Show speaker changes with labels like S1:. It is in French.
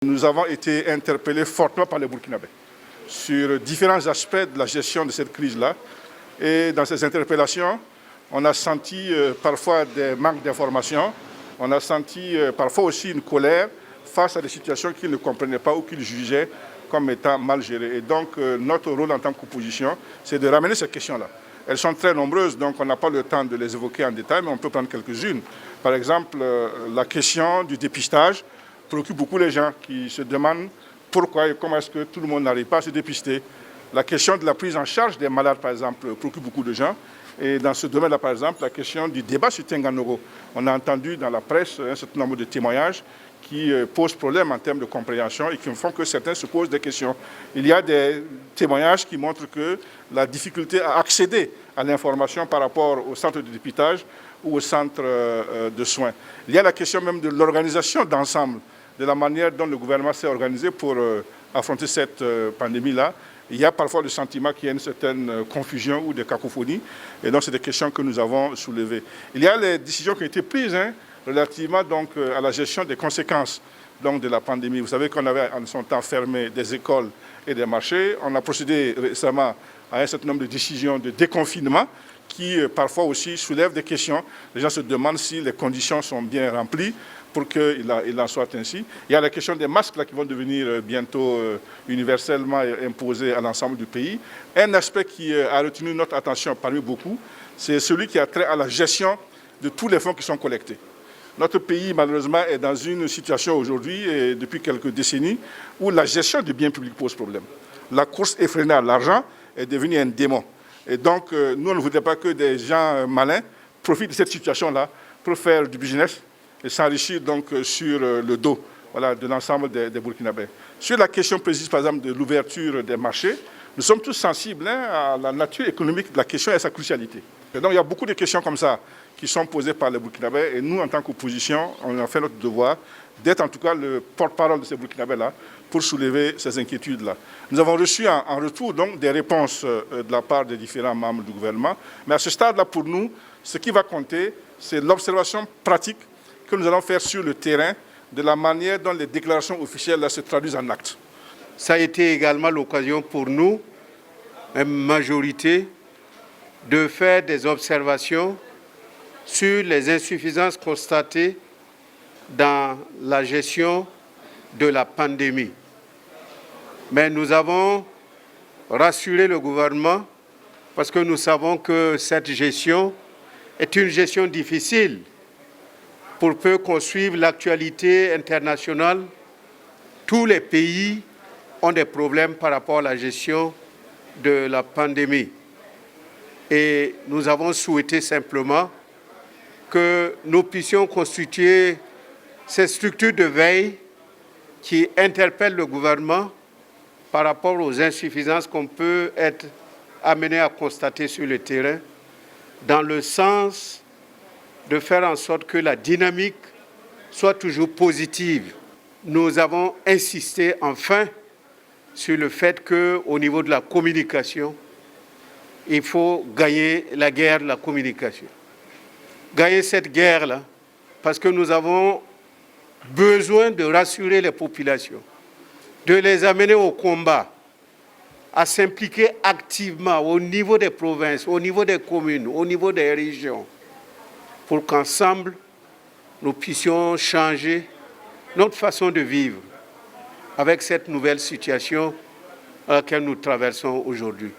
S1: Nous avons été interpellés fortement par les Burkinabés sur différents aspects de la gestion de cette crise-là. Et dans ces interpellations, on a senti parfois des manques d'informations, on a senti parfois aussi une colère face à des situations qu'ils ne comprenaient pas ou qu'ils jugeaient comme étant mal gérées. Et donc notre rôle en tant qu'opposition, c'est de ramener ces questions-là. Elles sont très nombreuses, donc on n'a pas le temps de les évoquer en détail, mais on peut prendre quelques-unes. Par exemple, la question du dépistage préoccupe beaucoup les gens qui se demandent pourquoi et comment est-ce que tout le monde n'arrive pas à se dépister. La question de la prise en charge des malades, par exemple, préoccupe beaucoup de gens. Et dans ce domaine-là, par exemple, la question du débat sur Tenganoro. On a entendu dans la presse un certain nombre de témoignages qui posent problème en termes de compréhension et qui font que certains se posent des questions. Il y a des témoignages qui montrent que la difficulté à accéder à l'information par rapport au centre de dépistage ou au centre de soins. Il y a la question même de l'organisation d'ensemble, de la manière dont le gouvernement s'est organisé pour affronter cette pandémie-là. Il y a parfois le sentiment qu'il y a une certaine confusion ou des cacophonies. Et donc, c'est des questions que nous avons soulevées. Il y a les décisions qui ont été prises relativement donc, à la gestion des conséquences donc, de la pandémie. Vous savez qu'on avait en son temps fermé des écoles et des marchés. On a procédé récemment à un certain nombre de décisions de déconfinement qui parfois aussi soulèvent des questions. Les gens se demandent si les conditions sont bien remplies pour qu'il en soit ainsi. Il y a la question des masques là, qui vont devenir bientôt universellement imposés à l'ensemble du pays. Un aspect qui a retenu notre attention parmi beaucoup, c'est celui qui a trait à la gestion de tous les fonds qui sont collectés. Notre pays, malheureusement, est dans une situation aujourd'hui, et depuis quelques décennies, où la gestion du bien public pose problème. La course effrénée à l'argent est devenue un démon. Et donc, nous, on ne voudrait pas que des gens malins profitent de cette situation-là pour faire du business et s'enrichir donc sur le dos de l'ensemble des Burkinabés. Sur la question précise, par exemple, de l'ouverture des marchés, nous sommes tous sensibles à la nature économique de la question et à sa crucialité. Et donc, il y a beaucoup de questions comme ça qui sont posées par les Burkinabés et nous, en tant qu'opposition, on a fait notre devoir d'être en tout cas le porte-parole de ces Burkinabés-là pour soulever ces inquiétudes-là. Nous avons reçu en retour donc des réponses de la part des différents membres du gouvernement, mais à ce stade-là, pour nous, ce qui va compter, c'est l'observation pratique que nous allons faire sur le terrain de la manière dont les déclarations officielles là, se traduisent en actes.
S2: Ça a été également l'occasion pour nous, une majorité, de faire des observations sur les insuffisances constatées dans la gestion de la pandémie. Mais nous avons rassuré le gouvernement parce que nous savons que cette gestion est une gestion difficile. Pour peu qu'on suive l'actualité internationale, tous les pays ont des problèmes par rapport à la gestion de la pandémie. Et nous avons souhaité simplement que nous puissions constituer ces structures de veille qui interpellent le gouvernement par rapport aux insuffisances qu'on peut être amené à constater sur le terrain, dans le sens de faire en sorte que la dynamique soit toujours positive. Nous avons insisté enfin sur le fait qu'au niveau de la communication, il faut gagner la guerre de la communication. Gagner cette guerre-là, parce que nous avons besoin de rassurer les populations, de les amener au combat, à s'impliquer activement au niveau des provinces, au niveau des communes, au niveau des régions, pour qu'ensemble, nous puissions changer notre façon de vivre avec cette nouvelle situation à laquelle nous traversons aujourd'hui.